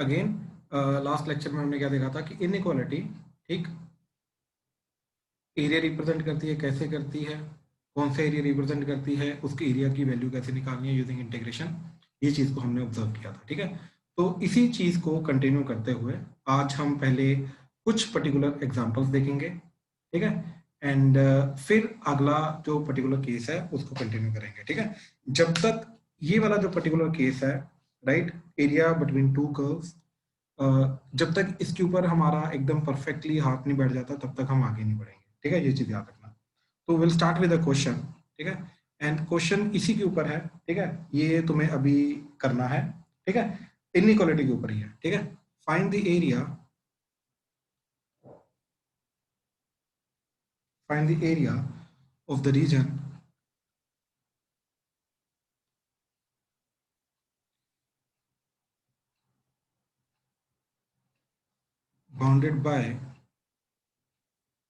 Again last lecture में हमने क्या देखा था कि इनइक्वालिटी, ठीक, एरिया रिप्रेजेंट करती है, कैसे करती है, कौन सा एरिया रिप्रेजेंट करती है, उसके एरिया की वैल्यू कैसे निकालनी है यूजिंग इंटीग्रेशन, ये चीज़ को हमने ऑब्जर्व किया था। ठीक है, तो इसी चीज़ को कंटिन्यू करते हुए आज हम पहले कुछ पर्टिकुलर एग्जांपल्स देखेंगे, ठीक है, एंड फिर अगला जो पर्टिकुलर केस है उसको कंटिन्यू करेंगे। ठीक है, जब तक ये वाला जो पर्टिकुलर केस है, right, area between two curves, जब तक इसके ऊपर हमारा एकदम परफेक्टली हाथ नहीं बैठ जाता तब तक हम आगे नहीं बढ़ेंगे। ठीक है, ये चीज याद रखना। तो will start with a question. ठीक है, एंड क्वेश्चन इसी के ऊपर है। ठीक है, ये तुम्हें अभी करना है। ठीक है, इनइक्वालिटी के ऊपर ही है। ठीक है, find the area, find the area of the region bounded by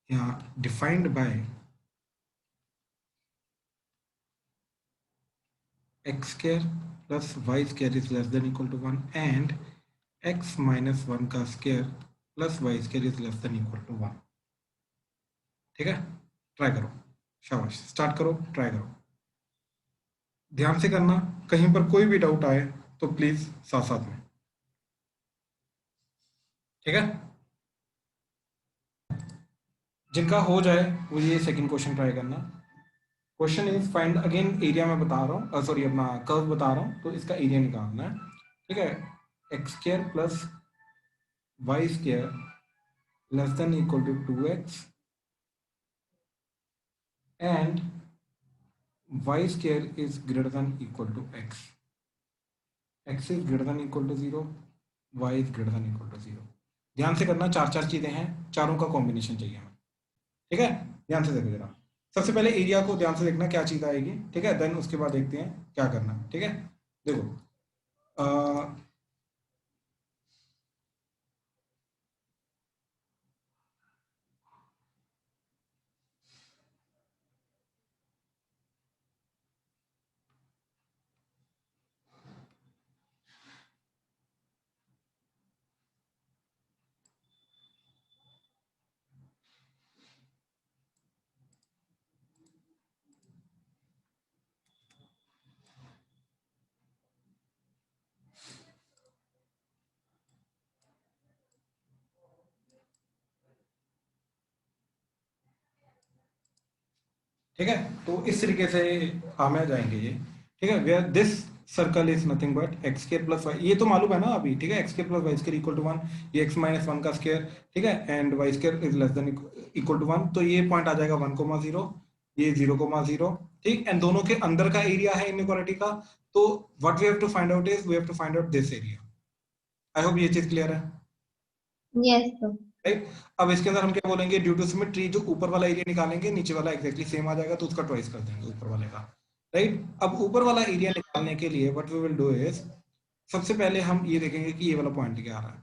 या defined by x square plus y square is less than equal to 1 and x minus 1 का square plus y square is less than equal to 1। ठीक है, try करो, शाबाश, start करो, try करो, ध्यान से करना, कहीं पर कोई भी डाउट आए तो प्लीज साथ साथ में। ठीक है, जिनका हो जाए वो ये सेकंड क्वेश्चन ट्राई करना। Question is find, again area में बता रहा हूँ, सॉरी अपना कर्व बता रहा हूँ, तो इसका एरिया निकालना है। ठीक है, x square plus y square less than equal to 2x and y square is greater than equal to x. x is greater than equal to 0, y is greater than equal to 0। ध्यान से करना, चार चार चीजें हैं, चारों का combination चाहिए हमें। ठीक है, ध्यान से देखो जरा। सबसे पहले एरिया को ध्यान से देखना क्या चीज आएगी। ठीक है, देन उसके बाद देखते हैं क्या करना है। ठीक है, देखो, ठीक है, तो इस तरीके से हमें जाएंगे ये। ठीक है, where this circle is nothing but x square plus y, ये तो मालूम है ना अभी। ठीक है, x square plus y square equal to 1, ये एक्स माइनस 1 का स्क्वायर। ठीक है, and y square is less than equal to 1, तो ये पॉइंट आ जाएगा 1,0, ये 0,0। ठीक, एंड दोनों के अंदर का एरिया है इनइक्वालिटी का। तो what we have to find out is we have to find out this area. I hope ये चीज क्लियर है। Yes sir. राइट, अब इसके अंदर हम क्या बोलेंगे, ड्यू टू सिमेट्री, जो ऊपर वाला एरिया निकालेंगे नीचे वाला एग्जैक्टली सेम आ जाएगा, तो उसका ट्वाइस कर देंगे ऊपर वाले का। राइट, अब ऊपर वाला एरिया निकालने के लिए what we will do is, सबसे पहले हम ये देखेंगे कि ये वाला पॉइंट क्या आ रहा है।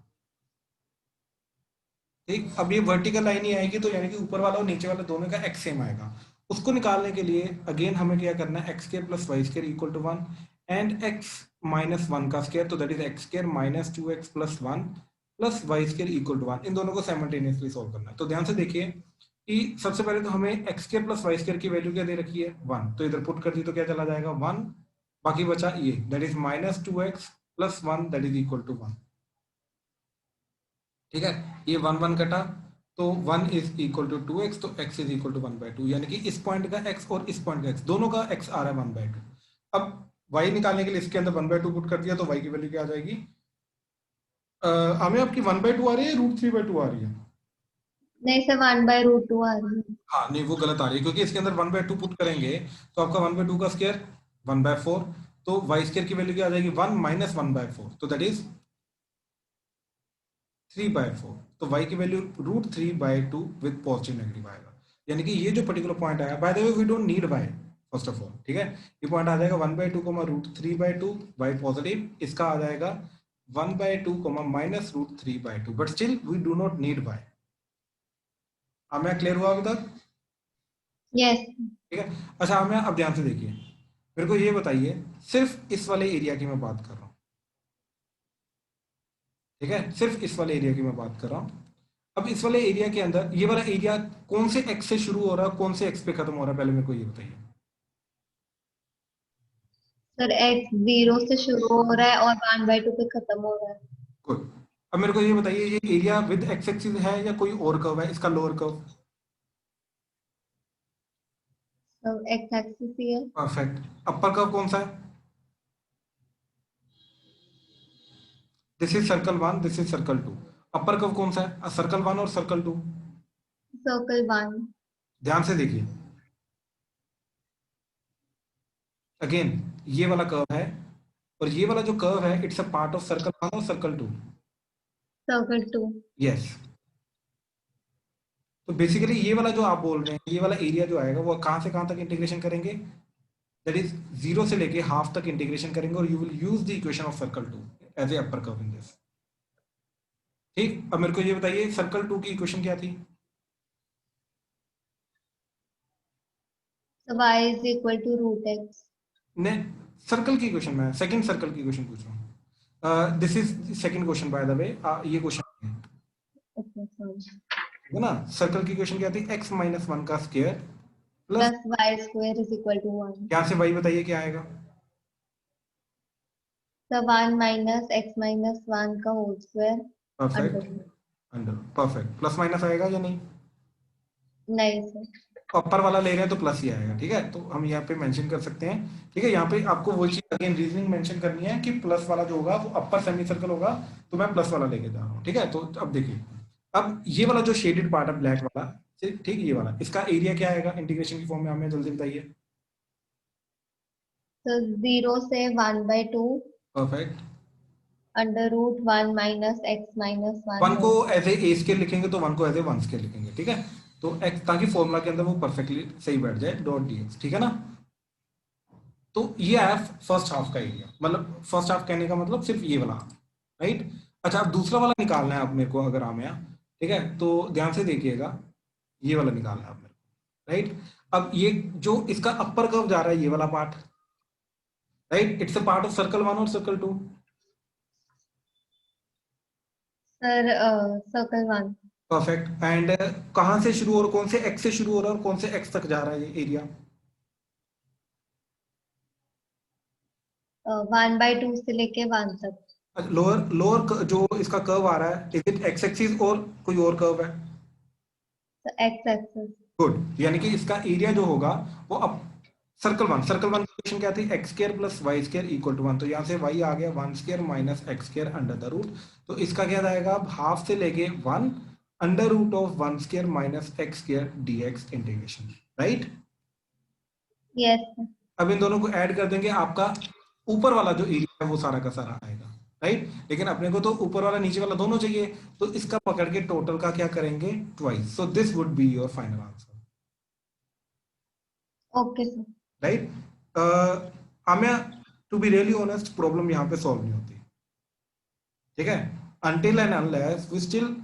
ठीक, अब ये वर्टिकल लाइन ही आएगी, तो यानी कि ऊपर वाला और नीचे वाला दोनों का एक्स सेम आएगा। उसको निकालने के लिए अगेन हमें क्या करना है, x square plus y square equal to 1 and x minus 1 का स्क्वायर, तो that is x square minus 2x plus 1 plus y square equal to 1। इन दोनों को साइमल्टेनियसली सॉल्व करना है। तो ध्यान से देखिए कि सबसे पहले तो हमें x square plus y square की वैल्यू क्या दे रखी है, 1, तो इधर पुट कर दी तो क्या चला जाएगा 1, बाकी बचा ये, that is minus 2x plus 1 that is equal to 1। ठीक है, ये 1 1 कटा, तो 1 इज इक्वल टू 2x, तो x इज इक्वल टू 1/2, यानी कि इस पॉइंट का x और इस पॉइंट का x दोनों का x आ रहा है 1/2। अब y निकालने के लिए इसके अंदर 1/2 पुट कर दिया, तो y की वैल्यू क्या आ जाएगी, हमें आपकी 1/2 आ रही है, √3/2 आ रही है। नहीं सर, 1/√2 आ रही है। हाँ नहीं, वो गलत आ रही है, क्योंकि इसके अंदर 1/2 पुट करेंगे तो आपका 1/2 का स्क्वायर 1/4, तो वाई स्क्वायर की वैल्यू क्या आ जाएगी, 1 माइनस 1/4, तो दैट इज 3/4, तो y की वैल्यू √3/2 विद पॉजिटिव नेगेटिव आएगा। यानी कि ये जो पर्टिकुलर पॉइंट आया, by the way we don't need y first of all. ठीक है, ये पॉइंट आ जाएगा 1/2 √3/2, y पॉजिटिव, इसका आ जाएगा 1/2 minus √3/2, but still we do not need y। हमें क्लियर हुआ अभी तक? यस। ठीक है, अच्छा हमें अब ध्यान से देखिए, मेरे को ये बताइए, सिर्फ इस वाले एरिया की मैं बात कर रहा हूँ। ठीक है, सिर्फ इस वाले एरिया की मैं बात कर रहा हूँ। अब इस वाले एरिया के अंदर ये वाला एरिया कौन से एक्स से शुरू हो रहा है, कौन से एक्स पे खत्म हो रहा है, पहले मेरे को ये बताइए। सर x 0 से शुरू हो रहा है और 1/2 पे खत्म हो रहा है। गुड। अब मेरे को ये बताइए, ये एरिया विद एक्स एक्सिस है या कोई और कर्व है, इसका लोअर कर्व। तो x एक्सिस ही है। परफेक्ट। अपर कर्व कौन सा है? This is circle one, this is circle two. Upper curve कौन सा है, सर्कल वन और सर्कल टू? सर्कल 1। ध्यान से देखिए, अगेन ये वाला कर्व है और ये वाला जो कर्व है it's a part of circle one और सर्कल टू। सर्कल 2। यस। तो बेसिकली ये वाला जो आप बोल रहे हैं, ये वाला एरिया जो आएगा वो कहाँ से कहाँ तक इंटीग्रेशन करेंगे, दैट इज जीरो से लेके हाफ तक इंटीग्रेशन करेंगे और you will use the equation of circle two as a upper curve in this. ठीक, अब मेरे को ये बताइए सर्कल टू की इक्वेशन क्या थी? So y is equal to root x. ने सर्कल की इक्वेशन, मैं सेकंड सर्कल की इक्वेशन पूछ रहा हूँ। This is second question by the वे, ये क्वेश्चन है, Okay, sorry. ठीक है ना। सर्कल की इक्वेशन क्या थी, x माइनस वन का square plus, Plus y square is equal to 1. यहाँ से y बताइए क्या आएगा। So 1 minus x minus 1 का whole square under perfect, root. Under, perfect. Plus minus आएगा या नहीं? नहीं सर। अपर वाला ले रहे हैं तो प्लस ही आएगा, ठीक है, तो हम यहाँ पे मेंशन कर सकते हैं। ठीक है, यहाँ पे आपको वो चीज अगेन रीजनिंग मेंशन करनी है कि प्लस वाला जो होगा वो अपर सेमी सर्कल होगा, तो मैं प्लस वाला लेके जा रहा हूँ। ठीक है, तो अब देखिए, अब ये वाला जो शेडेड पार्ट है ब्लैक वाला, ठीक, ये वाला इसका एरिया क्या आएगा इंटीग्रेशन की फॉर्म में, हमें जल्दी बताइए। So 0 से 1/2 perfect. under root 1 minus x minus 1 one को whole square. As a square लिखेंगे तो वन को एज ए वन स्केयर लिखेंगे, ठीक है, तो एक्स ताकि फॉर्मूला के अंदर वो परफेक्टली सही बैठ जाए, डॉट डी एक्स, ठीक है ना। तो ये आया फर्स्ट हाफ का एरिया, मतलब फर्स्ट हाफ कहने का मतलब सिर्फ ये वाला, राइट। अच्छा, अब दूसरा वाला निकालना है आप मेरे को, अगर आमिया, ठीक है, तो ध्यान से देखिएगा, ये वाला निकालना है आप मेरे को, राइट। अब ये जो इसका अपर कर्व जा रहा है, ये वाला part, right, it's a part of circle one और circle two. Sir circle 1। Perfect. And कहाँ से शुरू और कौन से एक्स से शुरू हो रहा है और कौन से एक्स तक जा रहा है ये एरिया? 1/2 से लेके 1 तक। लोअर लोअर जो इसका कर्व आ रहा है, इज इट एक्स एक्सिस और कोई और कर्व है? तो x एक्सिस। गुड, यानी कि इसका एरिया जो होगा वो अब सर्कल वन की इक्वेशन क्या थी, x square plus y square equal to one, तो यहाँ से वाई आ गया one square minus x square under the root, तो इसका क्या आएगा, अब हाफ से लेके one under root of one square minus x square d x integration, right. Yes. अब इन दोनों को ऐड कर देंगे, आपका ऊपर वाला जो एरिया है वो सारा का सारा आएगा, राइट। लेकिन अपने को तो ऊपर वाला नीचे वाला दोनों चाहिए, तो इसका पकड़ के टोटल का क्या करेंगे, twice, so this would be your final answer, okay sir. Right. Aamya, to be really honest, problem यहाँ पे सॉल्व नहीं होती, ठीक है, until and unless we still,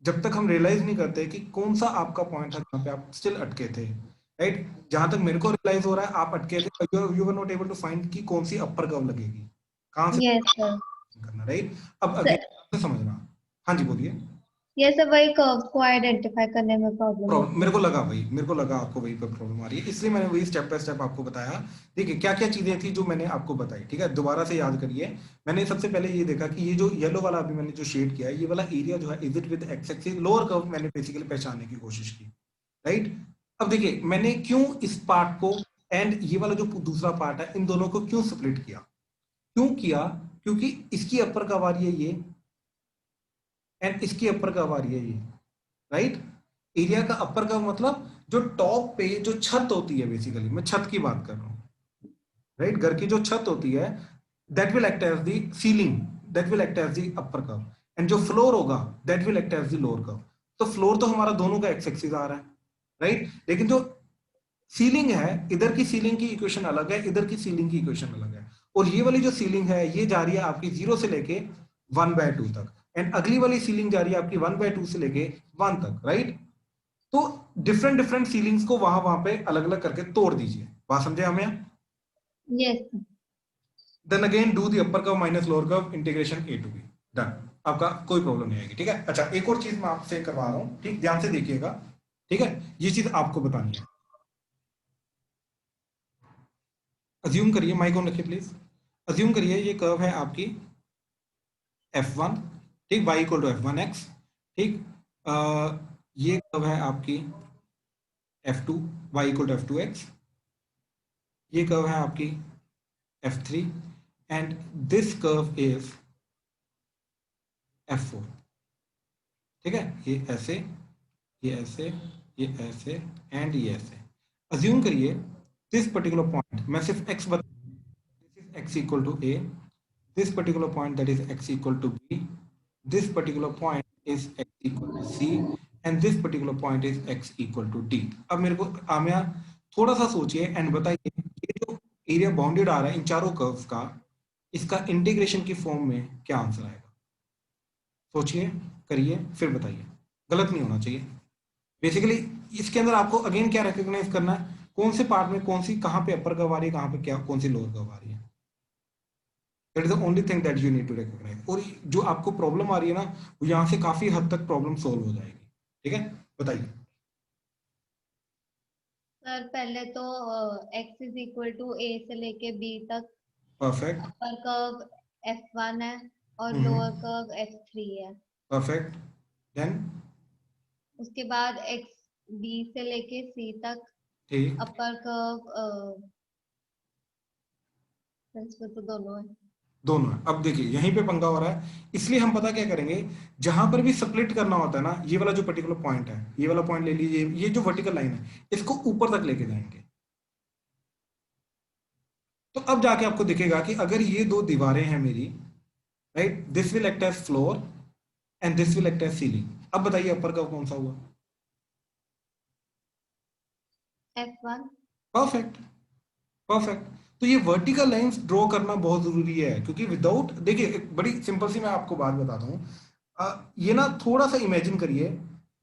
जब तक हम रियलाइज नहीं करते कि कौन सा आपका पॉइंट है जहाँ पे आप स्टिल अटके थे, राइट। जहां तक मेरे को रियलाइज हो रहा है आप अटके थे, you were not able to find कि कौन सी अपर कर्व लगेगी, कहाँ से यस सर। करना, राइट। अब अगेन समझना, हाँ जी बोलिए। ये सब वही कर्व्स को आइडेंटिफाई करने में प्रॉब्लम होती है। मेरे को लगा आपको वही पर प्रॉब्लम आ रही है, इसलिए मैंने वही स्टेप बाय स्टेप आपको बताया। देखिए क्या क्या चीजें थी जो मैंने आपको बताई, ठीक है, दोबारा से याद करिए। मैंने सबसे पहले ये देखा कि ये जो येलो वाला अभी मैंने जो शेड किया है, ये वाला एरिया जो है, is it with x axis, lower curve मैंने बेसिकली पहचानने की कोशिश की, राइट। अब देखिए मैंने क्यों इस पार्ट को एंड ये वाला जो दूसरा पार्ट है, इन दोनों को क्यों स्प्लिट किया, क्यों किया, क्योंकि इसकी अपर कर्व आ रही है ये एंड इसकी अपर कर्व आ रही है ये, राइट। एरिया का अपर कर्व मतलब जो टॉप पे जो छत होती है, बेसिकली मैं छत की बात कर रहा हूँ, राइट। घर की जो छत होती है, that will act as the ceiling, that will act as the upper curve, and जो फ्लोर होगा that will act as the lower curve. तो फ्लोर तो हमारा दोनों का एक्स एक्सिस आ रहा है, राइट, लेकिन जो सीलिंग है, इधर की सीलिंग की इक्वेशन अलग है, इधर की सीलिंग की इक्वेशन अलग है, और ये वाली जो सीलिंग है ये जा रही है आपकी 0 से लेके 1/2 तक, एंड अगली वाली सीलिंग जा रही है आपकी 1/2 से लेके 1 तक, राइट। तो डिफरेंट डिफरेंट सीलिंग्स को वहां वहां पे अलग अलग करके तोड़ दीजिए, बात समझे हमें। Yes. Then again do the upper curve minus lower curve integration a to b, done. आपका कोई प्रॉब्लम नहीं आएगी, ठीक है। अच्छा, एक और चीज मैं आपसे करवा रहा हूँ, ठीक, ध्यान से देखिएगा, ठीक है, ये चीज आपको बतानी है। अज्यूम करिए, माइक ऑन रखिए प्लीज। अज्यूम करिए ये कर्व है आपकी f1, ठीक, y इक्वल टू f1x, ठीक। ये कर्व है आपकी f2, y equal to f2x। ये कर्व है आपकी f3 and this curve is f4, ठीक है। ये ऐसे, ये ऐसे, ये ऐसे एंड ये ऐसे। अज्यूम करिए दिस पर्टिकुलर पॉइंट, मैं सिर्फ x बता, this is x equal to a, this particular point that is x equal to b, this particular point is x equal to c, and this particular point is x equal to d। अब मेरे को आमिया थोड़ा सा सोचिए and बताइए, ये जो एरिया बाउंडेड आ रहा है इन चारों कर्व्स का, इसका इंटीग्रेशन की फॉर्म में क्या आंसर आएगा? सोचिए, करिए, फिर बताइए, गलत नहीं होना चाहिए। बेसिकली इसके अंदर आपको अगेन क्या रिकॉग्नाइज करना है, कौन से पार्ट में कौन सी, कहाँ पे अपर कर्व आ रही है, कहाँ पे क्या, कौन सी लोअर कर्व आ रही है। That is the only thing that you need to recognise. और जो आपको प्रॉब्लम आ रही है ना, वो यहाँ से काफी हद तक प्रॉब्लम सोल्व हो जाएगी, ठीक है। बताइए। सर पहले तो x is equal to a से लेके b तक परफेक्ट। अपर कर्व f1 है और लोअर कर्व f3 है। परफेक्ट। देन उसके बाद x b से लेके c तक ठीक, अपर कर्व प्रिंसिपल तो दोनों है। दोनों है। अब देखिए यहीं पे पंगा हो रहा है, इसलिए हम पता क्या करेंगे, जहां पर भी स्प्लिट करना होता है ना, ये वाला जो पर्टिकुलर पॉइंट है, ये वाला पॉइंट ले लीजिए, ये जो वर्टिकल लाइन है, इसको ऊपर तक लेके जाएंगे। तो अब जाके आपको दिखेगा कि अगर ये दो दीवारें हैं मेरी, right, this will act as floor and this will act as ceiling. अब बताइए अपर कर्व कौन सा हुआ? f1। परफेक्ट। परफेक्ट। तो ये वर्टिकल लाइंस ड्रॉ करना बहुत जरूरी है, क्योंकि विदाउट, देखिए एक बड़ी सिंपल सी मैं आपको बात बताता हूँ, ये ना थोड़ा सा इमेजिन करिए,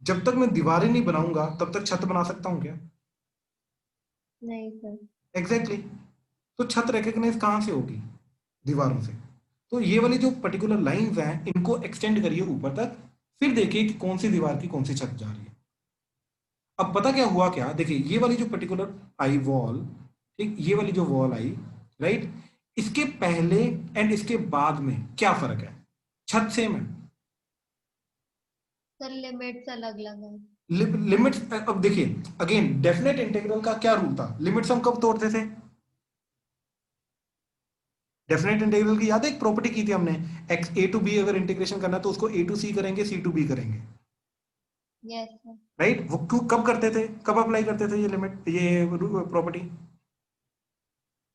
जब तक मैं दीवारें नहीं बनाऊंगा तब तक छत बना सकता हूँ क्या? नहीं सर। Exactly exactly। तो छत रिकग्नाइज कहाँ से होगी? दीवारों से। तो ये वाली जो पर्टिकुलर लाइंस हैं, इनको एक्सटेंड करिए ऊपर तक, फिर देखिए कि कौन सी दीवार की कौन सी छत जा रही है। अब पता क्या हुआ, क्या, देखिए ये वाली जो पर्टिकुलर आई वॉल, ठीक, ये वाली जो वॉल आई, राइट, इसके पहले एंड इसके बाद में क्या फर्क है? छत सेम है, सर लिमिट्स अलग अलग है। लिमिट्स। अब देखिए अगेन डेफिनेट इंटीग्रल का क्या रूल था, लिमिट्स हम कब तोड़ते थे? डेफिनेट इंटीग्रल की याद है, एक प्रॉपर्टी की थी हमने, एक्स ए टू बी अगर इंटीग्रेशन करना है तो उसको ए टू सी करेंगे, सी टू बी करेंगे, यस सर। राइट। वो क्यों, कब करते थे, कब अप्लाई करते थे ये लिमिट, ये प्रॉपर्टी?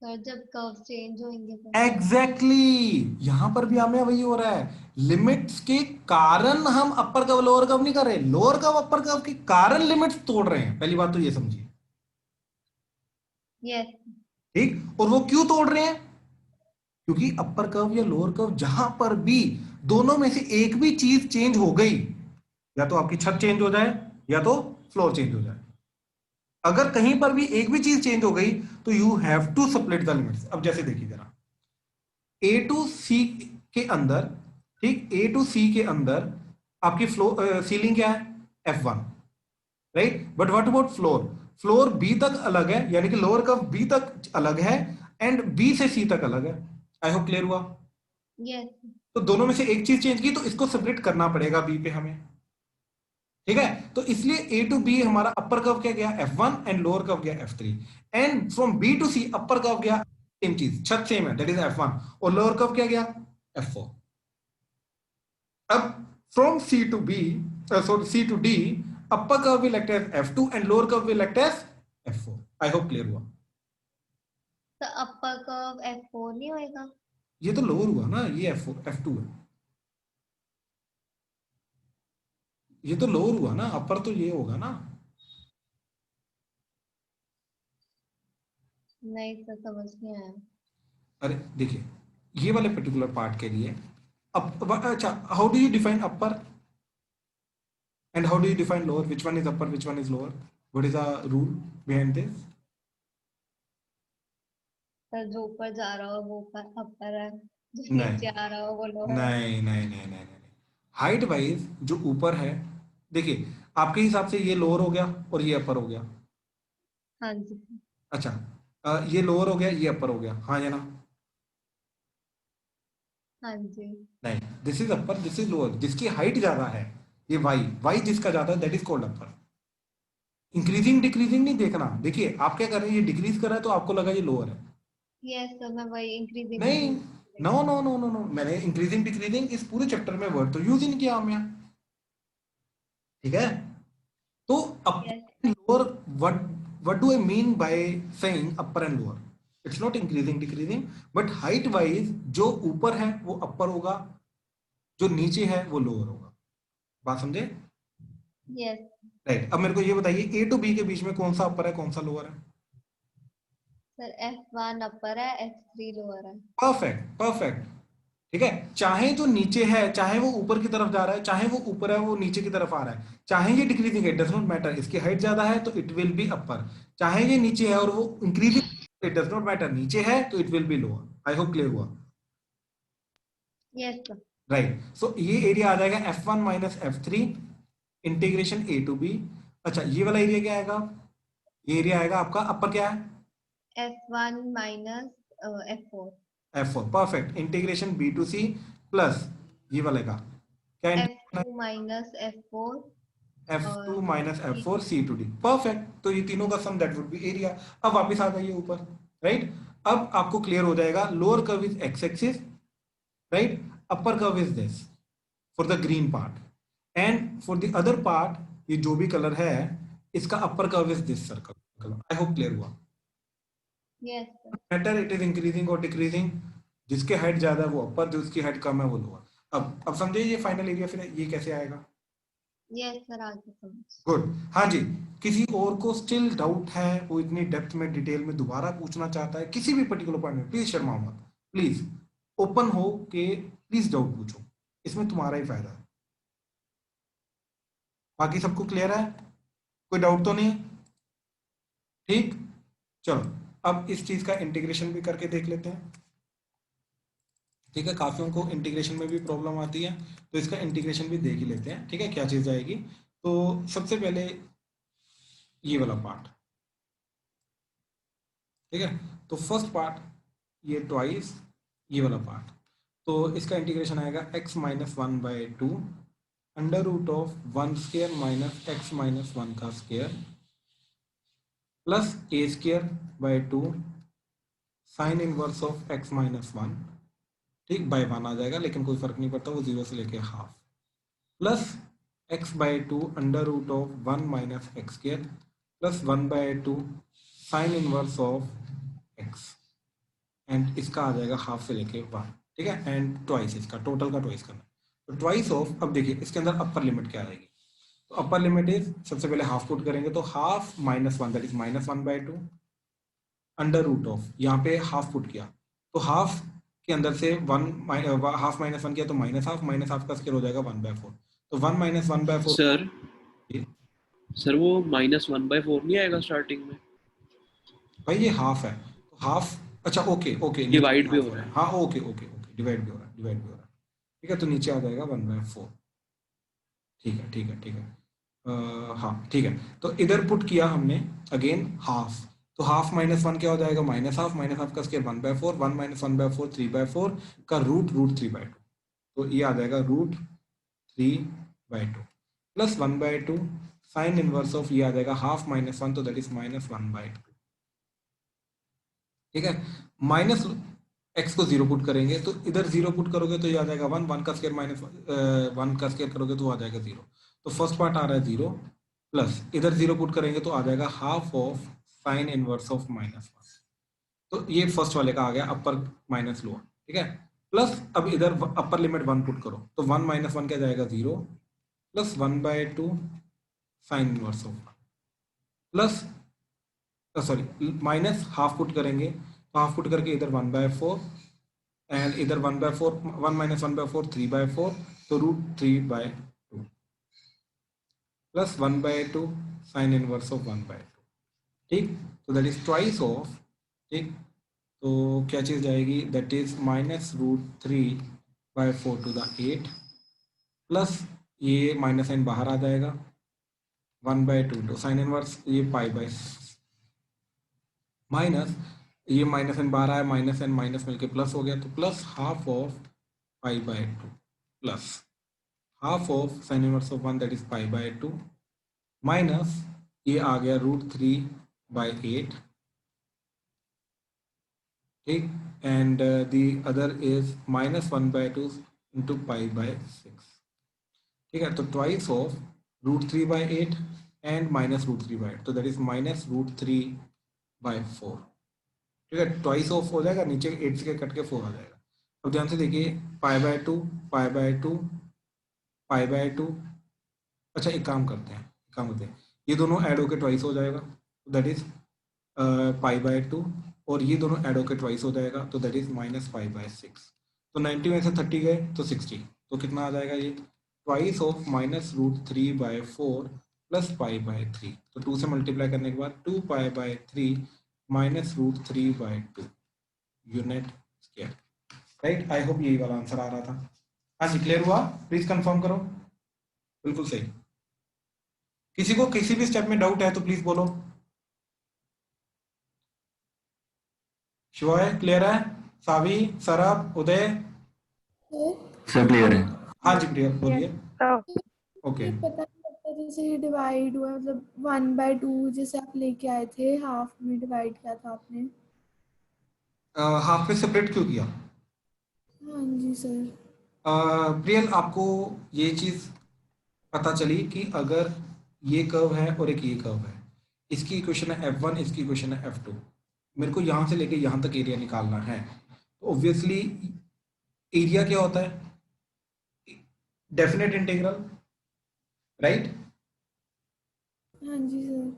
सर जब कर्व चेंज होंगे तो। Exactly exactly। यहां पर भी हमें वही हो रहा है, लिमिट्स के कारण हम अपर कर्व लोअर कर्व नहीं कर रहे, लोअर कर्व अपर कर्व के कारण लिमिट्स तोड़ रहे हैं, पहली बात तो ये समझिए, यस। ठीक। और वो क्यों तोड़ रहे हैं? क्योंकि अपर कर्व या लोअर कर्व जहां पर भी दोनों में से एक भी चीज चेंज हो गई, या तो आपकी छत चेंज हो जाए या तो फ्लोर चेंज हो जाए, अगर कहीं पर भी एक भी चीज चेंज हो गई तो you have to split the limits. अब जैसे देखिए जरा, ए टू सी के अंदर, ठीक, ए टू सी के अंदर आपकी फ्लोर सीलिंग क्या है? F1, right. But what about floor? Floor b तक अलग है, यानी कि लोअर कर्व बी तक अलग है एंड बी से सी तक अलग है। आई होप क्लियर हुआ। यस। तो दोनों में से एक चीज चेंज की तो इसको सेपरेट करना पड़ेगा बी पे हमें, ठीक है। तो इसलिए ए टू बी हमारा अपर कर्व क्या गया? F1 एंड लोअर कर्व गया F3, and from b to c upper curve गया, सेम चीज, छत सेम है, दैट इज F1, और लोअर कर्व क्या गया? F4। अब from c to b, sorry c to d, upper curve will act as F2 and lower curve will act as F4। I hope clear हुआ। तो upper curve f4 नहीं होएगा? ये तो लोअर हुआ ना, ये F4 F2 है, ये तो लोअर हुआ ना, अपर तो ये होगा ना। नहीं सर समझ नहीं आया। अरे देखिए, ये वाले पर्टिकुलर पार्ट के लिए अच्छा, how do you define upper and how do you define lower? Which one is upper, which one is lower? What is the rule behind this? Sir जो ऊपर जा रहा हो वो ऊपर अपर है, जो नहीं नीचे आ रहा हो वो लोअर है। नहीं नहीं नहीं नहीं नहीं नहीं। हाइट वाइज जो ऊपर है, देखिए आपके हिसाब से ये लोअर हो गया और ये अपर हो गया। हाँ जी। अच्छा, ये लोअर हो गया, ये अपर हो गया, हाँ या ना? हाँ जी। नहीं, this is upper, this is lower. जिसकी हाइट ज्यादा है, ये वाई, वाई जिसका ज्यादा है, that is called upper. Increasing decreasing नहीं देखना। देखिए आप क्या कर रहे हैं, ये डिक्रीज कर रहा है तो आपको लगा ये लोअर है। यस सर, मैं वही इंक्रीजिंग नहीं, decreasing. No no no no no, मैंने इंक्रीजिंग डिक्रीजिंग इस पूरे चैप्टर में वर्ड तो यूज ही नहीं किया हम यहाँ। ठीक है, तो yes. upper and lower, what do I mean by saying upper and lower? It's not increasing decreasing, but height wise जो ऊपर है वो अपर होगा, जो नीचे है वो लोअर होगा। बात समझे? यस राइट, अब मेरे को ये बताइए ए टू बी के बीच में कौन सा अपर है कौन सा लोअर है? सर, F1 अपर है, F3 लोअर है। Perfect perfect. ठीक है, चाहे जो नीचे है, चाहे वो ऊपर की तरफ जा रहा है, चाहे वो ऊपर है वो नीचे की तरफ आ रहा है, चाहे ये डिक्रीजिंग है, डज नॉट मैटर। इसकी हाइट ज्यादा है तो इट विल बी अपर, चाहे ये नीचे है और वो increasing, it does not matter, नीचे है तो it will be lower. I hope clear हुआ। Yes sir. राइट, सो ये एरिया आ जाएगा F1 minus F3 integration a to b. अच्छा, ये वाला एरिया क्या आएगा? ये एरिया आएगा आपका अपर क्या है? F1 minus F4। F4, perfect, integration b to c plus ये वाले का क्या इंटीग्रेशन है? F2 माइनस F4 F2 और minus C F4 to d. C2D, perfect. तो ये तीनों का sum that would be area. अब वापस आ जाइए ऊपर। राइट, अब आपको क्लियर हो जाएगा, lower curve is x axis, right, upper curve is this for the green part, and for the other part ये जो भी कलर है इसका upper curve is this circle. I hope clear हुआ। Yes sir. Matter it is increasing और decreasing, जिसके height ज्यादा है वो अपर, जो उसकी हाइट कम है वो लोअर। अब समझिए ये फाइनल एरिया फिर ये कैसे आएगा? यस सर, आगे समझ। गुड। हाँ जी, किसी और को स्टिल डाउट है, वो इतनी डेप्थ में डिटेल में दोबारा पूछना चाहता है किसी भी पर्टिकुलर पॉइंट में, प्लीज शर्माओ मत, प्लीज ओपन हो के प्लीज डाउट पूछो, इसमें तुम्हारा ही फायदा है। बाकी सबको क्लियर है? कोई डाउट तो नहीं? ठीक, चलो अब इस चीज का इंटीग्रेशन भी करके देख लेते हैं। ठीक है, काफियों को इंटीग्रेशन में भी प्रॉब्लम आती है, तो इसका इंटीग्रेशन भी देख ही लेते हैं। ठीक है, क्या चीज आएगी? तो सबसे पहले ये वाला पार्ट, ठीक है, तो फर्स्ट पार्ट ये ट्वाइस ये वाला पार्ट, तो इसका इंटीग्रेशन आएगा x minus one by two under root of one square minus x minus one का square plus a square by two sine inverse of x minus one, ठीक, by one आ जाएगा लेकिन कोई फर्क नहीं पड़ता, वो जीरो से लेके half, plus x by two under root of one minus x square plus one by two sine inverse of x, and इसका आ जाएगा हाफ से लेके वन। ठीक है, एंड ट्वाइस, इसका टोटल का ट्वाइस करना है, तो ट्वाइस ऑफ, अब देखिए इसके अंदर अपर लिमिट क्या आएगी, तो अपर लिमिट इज, सबसे पहले हाफ पुट करेंगे तो half minus one that is minus one by two under root of, यहाँ पे हाफ पुट किया तो हाफ के अंदर से वन, हाफ माइनस वन किया तो माइनस हाफ का स्केयर हो जाएगा वन बाय फोर, तो one minus one by four. Sir sir वो -1/4 नहीं आएगा स्टार्टिंग में? भाई ये हाफ है तो हाफ, अच्छा ओके ओके, नीचे भी डिवाइड भी हाफ हो हो रहा रहा है, है। हाँ ओके ओके ओके, डिवाइड भी हो रहा है, डिवाइड भी हो रहा है। ठीक है, तो नीचे आ जाएगा वन बाय फोर। ठीक है ठीक है ठीक है, हाँ ठीक है, तो इधर पुट किया हमने अगेन हाफ, तो हाफ माइनस वन क्या हो जाएगा, माइनस हाफ का square one by four, one minus one by four three by four का root root three by two, तो ये आ जाएगा root three by two plus one by two sine inverse of, ये आ जाएगा हाफ माइनस वन, तो that is minus one by two. ठीक है, माइनस एक्स को जीरो पुट करेंगे तो इधर जीरो पुट करोगे तो ये आ जाएगा वन, वन का स्केयर माइनस वन का स्केयर करोगे तो आ जाएगा जीरो, तो फर्स्ट पार्ट आ रहा है जीरो, प्लस इधर जीरो पुट करेंगे तो आ जाएगा half of sine inverse of minus one, तो ये फर्स्ट वाले का आ गया अपर माइनस लोअर। ठीक है, प्लस अब इधर अपर लिमिट वन पुट करो तो वन माइनस वन क्या जाएगा zero, plus one by two sine inverse of one, plus sorry minus half put करेंगे तो हाफ पुट करके इधर वन बाय फोर, एंड इधर one by four, one minus one by four three by four, तो root three by two plus one by two sine inverse of one by two. ठीक, तो that is twice of, ठीक, तो क्या चीज जाएगी, that is minus root three by four to the eight plus ये minus sine बाहर आ जाएगा 1/2 तो साइन इनवर्स ये पाई बाय माइनस ये माइनस एन बाहर आया माइनस एन माइनस मिलके प्लस हो गया तो plus half of π/2 plus half of sine inverse of 1 that is π/2 minus ये आ गया √3/8 ठीक and the other is -1/2 into π/6 ठीक है तो ट्वाइस ऑफ √3/8 एंड -√3/8 तो दैट इज -√3/4 ठीक है ट्वाइस ऑफ हो जाएगा नीचे 8 से कट के 4 आ जाएगा अब ध्यान से देखिए π/2 π/2 π/2 अच्छा एक काम करते हैं ये दोनों ऐड होके ट्वाइस हो जाएगा दैट इज π/2 और ये दोनों ऐड होके ट्वाइस हो जाएगा तो दैट इज -π/6 तो 90 में से 30 गए तो 60 तो कितना आ जाएगा ये ट्वाइस ऑफ -√3/4 प्लस π/3 तो 2 से मल्टीप्लाई करने के बाद 2π/3 -√3/2 unit square right I hope यही वाला आंसर आ रहा था हाँ जी क्लियर हुआ प्लीज कंफर्म करो बिल्कुल सही किसी को किसी भी स्टेप में डाउट है तो प्लीज बोलो शिवाय क्लियर है सावी सरब उदय सब क्लियर है। हाँ जी क्लियर बोलिए ओके ये पता नहीं लगता जैसे डिवाइड हुआ मतलब 1/2 जैसे आप लेके आए थे हाफ में डिवाइड किया था आपने। हाफ में सेपरेट क्यों किया हाँ जी सर। प्रियल आपको ये चीज पता चली कि अगर ये कर्व है और एक ये कर्व है इसकी इक्वेशन है f1 इसकी इक्वेशन है f2 मेरे को यहां से लेके यहां तक एरिया निकालना है तो ऑब्वियसली एरिया क्या होता है डेफिनेट इंटीग्रल राइट हाँ जी सर।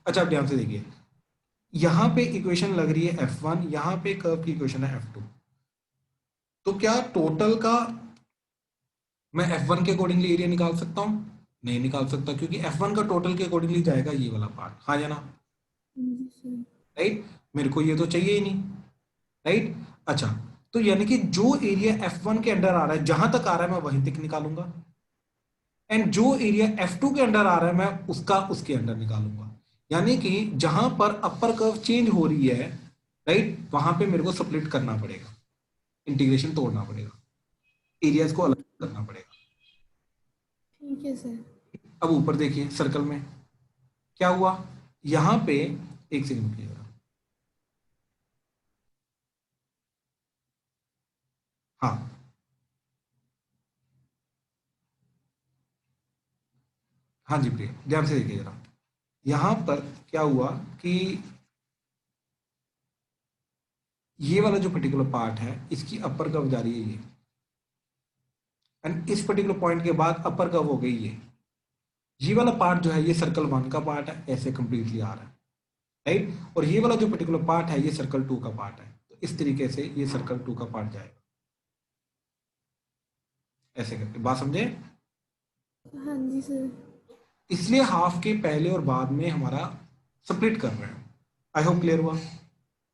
अच्छा आप ध्यान से देखिए यहां पे इक्वेशन लग रही है f1 यहां पे कर्व की इक्वेशन है f2 तो क्या टोटल का मैं f1 के अकॉर्डिंगली एरिया निकाल सकता हूं नहीं निकाल सकता क्योंकि f1 का टोटल के अकॉर्डिंगली जाएगा ये वाला पार्ट हाँ जाना हाँ जी सर। राइट मेरे को ये तो चाहिए ही नहीं राइट अच्छा तो यानी कि जो एरिया f1 के अंडर आ रहा है जहां तक आ रहा है मैं वहीं तक निकालूंगा एंड जो एरिया f2 के अंडर आ रहा है मैं उसका उसके अंडर निकालूंगा यानी कि जहां पर अपर कर्व चेंज हो रही है राइट वहां पे मेरे को स्प्लिट करना पड़ेगा इंटीग्रेशन तोड़ना पड़ेगा एरियाज को अलग करना पड़ेगा ठीक है सर। अब ऊपर देखिए सर्कल में क्या हुआ यहां पे एक सेकंड रुकिएगा हाँ हाँ जी प्रिय ध्यान से देखिए जरा यहां पर क्या हुआ कि ये वाला जो पर्टिकुलर पार्ट है इसकी अपर कर्व जा रही है ये एंड इस पर्टिकुलर पॉइंट के बाद अपर कर्व हो गई ये वाला पार्ट जो है ये सर्कल 1 का पार्ट है ऐसे कंप्लीटली आ रहा है राइट और ये वाला जो पर्टिकुलर पार्ट है ये सर्कल 2 का पार्ट है तो इस तरीके से ये सर्कल 2 का पार्ट जाएगा ऐसे करके बात समझे हाँ जी सर। इसलिए हाफ के पहले और बाद में हमारा स्प्लिट कर रहे हैं आई होप क्लियर हुआ हाँ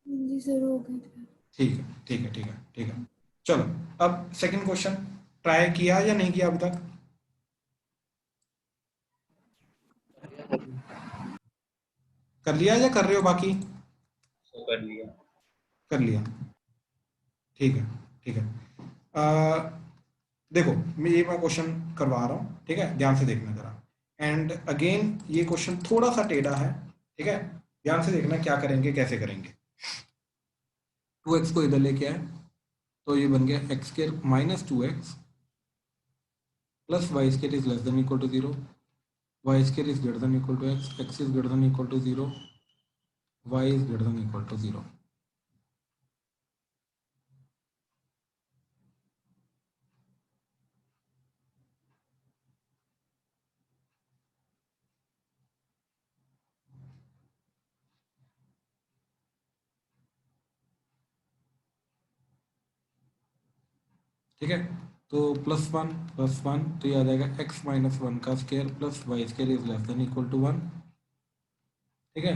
जी सर हो गया। ठीक है ठीक है ठीक है ठीक है चलो अब सेकंड क्वेश्चन ट्राई किया या नहीं किया अभी तक कर लिया या कर रहे हो बाकी कर लिया ठीक है ठीक है देखो मैं क्वेश्चन करवा रहा हूँ ठीक है ध्यान से देखना जरा एंड अगेन ये क्वेश्चन थोड़ा सा टेढ़ा है ठीक है ध्यान से देखना क्या करेंगे कैसे करेंगे 2x को इधर लेके आए तो ये बन गया x² -2x plus y² is less than equal to 0 y² is greater than equal to x is greater than equal to 0 y is greater than equal to 0 ठीक है तो +1 तो ये आ जाएगा x - 1 का square plus y² is less than equal to 1 ठीक है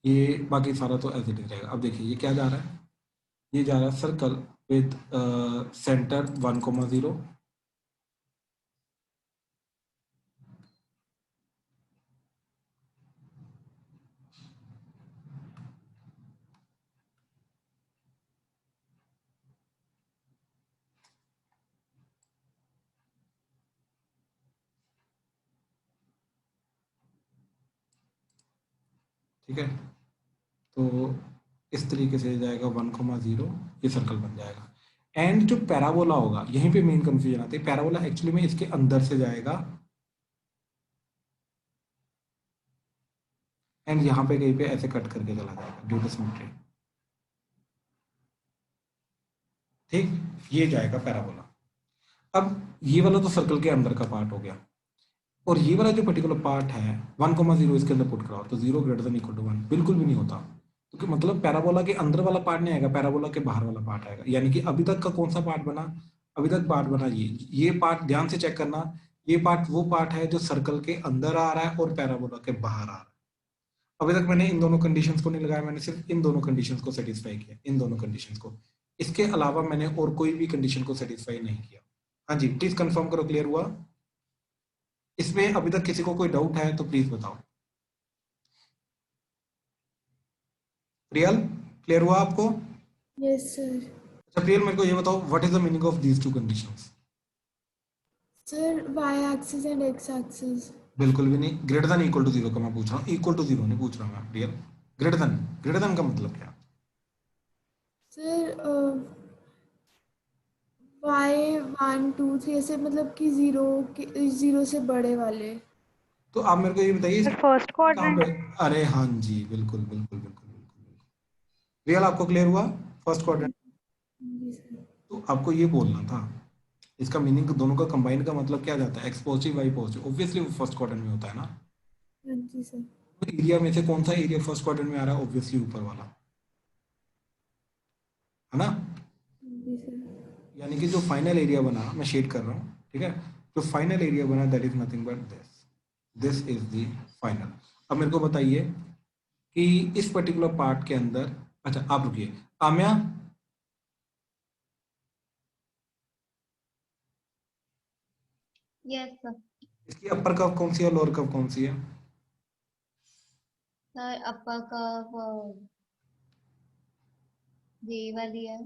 ये बाकी सारा तो एज इट इज रहेगा अब देखिए ये क्या जा रहा है ये जा रहा है सर्कल विद सेंटर 1,0 ठीक है, तो इस तरीके से जाएगा 1,0, ये सर्कल बन जाएगा। एंड जो पैराबोला होगा, यहीं पे मेन कंफ्यूजन आती है, पैराबोला एक्चुअली में इसके अंदर से जाएगा एंड यहाँ पे कहीं पे ऐसे कट करके चला जाएगा ड्यू टू सिमेट्री। ठीक, ये जाएगा पैराबोला। अब ये वाला तो सर्कल के अंदर का पार्ट हो गया, और ये वाला जो पर्टिकुलर पार्ट है 1,0 इसके अंदर पुट कराओ तो 0 ग्रेटर देन इक्वल टू 1 बिल्कुल भी नहीं होता, क्योंकि मतलब पैराबोला के अंदर वाला पार्ट नहीं आएगा, पैराबोला के बाहर वाला पार्ट आएगा। यानी कि अभी तक का कौन सा पार्ट बना, अभी तक पार्ट बना ये पार्ट ध्यान से चेक करना, ये पार्ट वो पार्ट है जो सर्कल के अंदर आ रहा है और पैराबोला के बाहर आ रहा है। अभी तक मैंने इन दोनों कंडीशंस को नहीं लगाया, मैंने सिर्फ इन दोनों कंडीशंस को सेटिस्फाई किया, इन दोनों कंडीशंस को, इसके अलावा मैंने और कोई भी कंडीशन को सेटिस्फाई नहीं किया। हाँ जी, प्लीज कंफर्म करो, क्लियर हुआ? इसमें अभी तक किसी को कोई डाउट है तो प्लीज बताओ। प्रियल, क्लियर हुआ आपको? Yes sir. अच्छा प्रियल, मेरे को ये बताओ, what is the meaning of these two conditions? Sir y axis and x axis. बिल्कुल भी नहीं, ग्रेटर देन इक्वल टू 0 का मैं पूछ रहा हूँ, इक्वल टू 0 नहीं पूछ रहा मैं प्रियल। ग्रेटर देन का मतलब क्या? सर वाई 1 2 3 ऐसे, मतलब कि 0 से बड़े वाले। तो आप मेरे को ये बताइए फर्स्ट कहाँ क्वाड्रेंट। पे? अरे हाँ जी, बिल्कुल बिल्कुल बिल्कुल बिल्कुल। रियल, आपको क्लियर हुआ फर्स्ट क्वाड्रेंट? जी सर। तो आपको ये बोलना था, इसका मीनिंग दोनों का कंबाइन का मतलब क्या जाता है, x positive y positive, obviously वो फर्स्ट क्वाड्रेंट में होता है ना। हाँ जी सर। तो एरिया में से कौन सा एरिया फर्स्ट क्वाड्रेंट में आ रहा है? ऑब्वियसली ऊपर वाला, है ना। जी सर। यानी कि जो फाइनल एरिया बना, मैं शेड कर रहा हूँ, ठीक है, जो फाइनल एरिया बना that is nothing but this is the final. अब मेरे को बताइए कि इस पर्टिकुलर पार्ट के अंदर, अच्छा आप रुकिए, आम्या यस सर। इसकी अपर कर्व कौन सी है और लोअर कर्व कौन सी है? सर अपर कर्व ये वाली है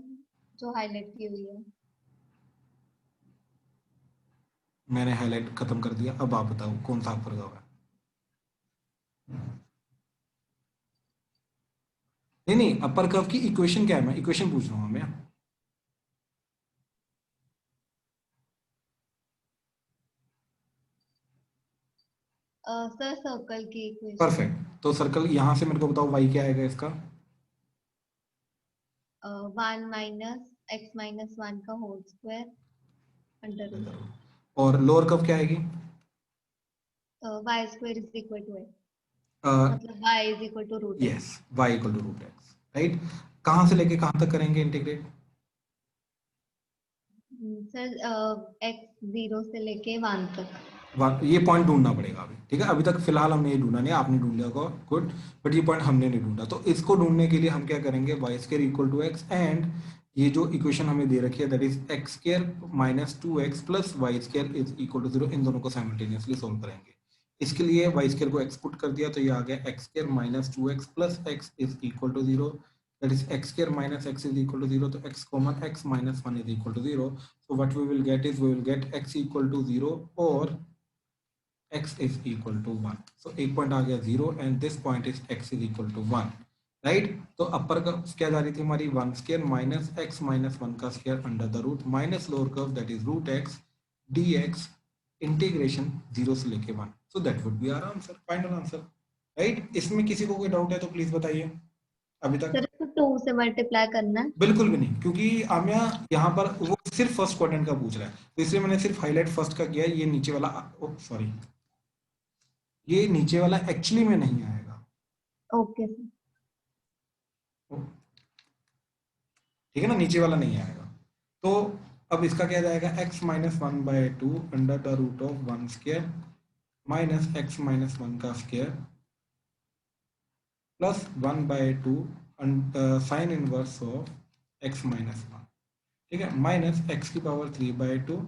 जो हाईलाइट की हुई है। मैंने हाईलाइट खत्म कर दिया, अब आप बताओ कौन सा अपर कर्व है? नहीं नहीं, अपर कर्व की इक्वेशन क्या है, मैं इक्वेशन पूछ रहा हूँ मैं। सर सर्कल की इक्वेशन। परफेक्ट, तो सर्कल यहाँ से मेरे को बताओ वाई क्या आएगा इसका? 1 माइनस एक्स माइनस 1 का होल स्क्वायर अंडर रूट और लोअर कर्व क्या आएगी? Y square is equal to x, मतलब y is equal to root x. Yes, y equal to root x, right. कहाँ से लेके कहाँ तक करेंगे इंटीग्रेट? सर एक्स 0 से लेके 1 तक। ये पॉइंट ढूंढना पड़ेगा अभी, ठीक है, अभी तक फिलहाल हमने ये ढूंढा नहीं, आपने ढूंढ लिया होगा, गुड, बट ये पॉइंट हमने नहीं ढूंढा। तो इसको ढूंढने के लिए हम क्या करेंगे, y square equal to x, and ये जो इक्वेशन हमें दे रखी है that is x square minus 2x plus y square is equal to 0, इन दोनों को साइमल्टेनियसली सोल्व करेंगे। इसके लिए वाई स्क्वायर को एक्स पुट कर दिया तो ये आ गया x square minus 2x plus x is equal to 0, that is x square minus x is equal to 0, तो x common x minus 1 is equal to 0, so what we will get is we will get x equal to 0 or x is equal to 1. So एक point आ गया 0 and this point is x is equal to 1, right. तो upper curve क्या जा रही थी हमारी, 1 square minus x minus 1 का square under the root minus lower curve that is root x dx integration 0 से लेके 1, so that would be our answer, final answer, right. इसमें किसी को कोई डाउट है तो प्लीज बताइए अभी तक। सर इसको 2 से मल्टीप्लाई करना है। बिल्कुल भी नहीं, क्योंकि आम्या यहाँ पर वो सिर्फ फर्स्ट क्वाड्रेंट का पूछ रहा है, तो इसलिए मैंने सिर्फ हाईलाइट फर्स्ट का किया, ये नीचे वाला, सॉरी, ये नीचे वाला एक्चुअली में नहीं आएगा। Okay sir. ठीक है ना, नीचे वाला नहीं आएगा। तो अब इसका क्या जाएगा, x minus 1/2 under the root of 1 square minus x minus 1 का square plus 1/2 sine inverse of x minus 1, ठीक है, माइनस x की पावर 3/2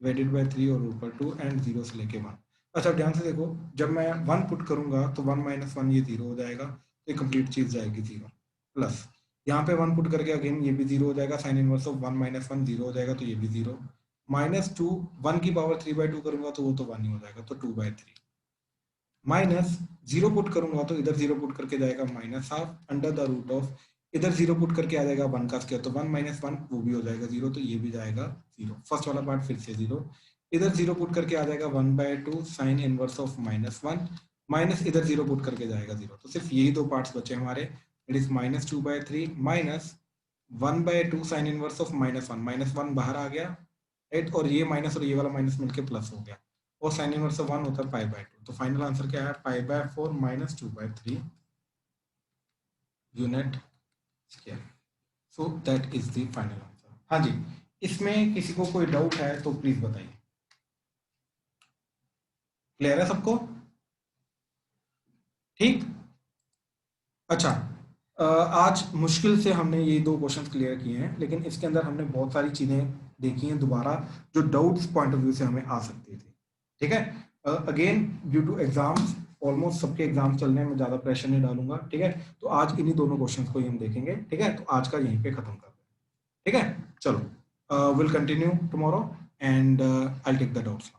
डिवाइडेड बाय 3 और ऊपर 2 एंड 0 से लेके 1। अच्छा ध्यान से देखो, जब मैं 1 पुट करूंगा तो 1 माइनस 1 ये 0 हो जाएगा, तो ये कंप्लीट चीज जाएगी 0, प्लस यहाँ पे 1 पुट करके अगेन ये भी 0 हो जाएगा, साइन इनवर्स ऑफ 1 माइनस 1 0 हो जाएगा, तो ये भी 0, माइनस 2 1 की पावर 3/2 करूंगा तो वो तो 1 ही हो जाएगा, तो 2/3, माइनस 0 पुट करूंगा तो इधर 0 पुट करके जाएगा -12 अंडर द रूट ऑफ, इधर 0 पुट करके आ जाएगा 1 का स्क्वायर, तो 1 - 1 वो भी हो जाएगा 0, तो ये भी जाएगा 0। फर्स्ट वाला पार्ट फिर से 0, इधर 0 पुट करके आ जाएगा 1/2 साइन इनवर्स ऑफ -1, माइनस इधर 0 पुट करके जाएगा 0। तो सिर्फ यही दो पार्ट्स बचे हमारे, it is -2/3 minus 1/2 sine inverse of -1, -1 बाहर आ गया, राइट, और ये माइनस और ये वाला माइनस मिलके प्लस हो गया, और साइन इनवर्स ऑफ 1 होता है π/2। तो फाइनल आंसर क्या है, π/4 -2/3 unit square. So that is the final answer. हाँ जी, इसमें किसी को कोई डाउट है तो प्लीज बताइए। क्लियर है सबको? ठीक, अच्छा, आज मुश्किल से हमने ये 2 क्वेश्चंस क्लियर किए हैं, लेकिन इसके अंदर हमने बहुत सारी चीजें देखी हैं दोबारा जो डाउट्स पॉइंट ऑफ व्यू से हमें आ सकती थी। ठीक है, again due to exams, almost सबके एग्जाम चलने में ज्यादा प्रेशर नहीं डालूंगा। ठीक है, तो आज इन्हीं दोनों क्वेश्चंस को ही हम देखेंगे। ठीक है, तो आज का यहीं पे खत्म करते हैं। ठीक है, चलो, will continue tomorrow and I take the doubts.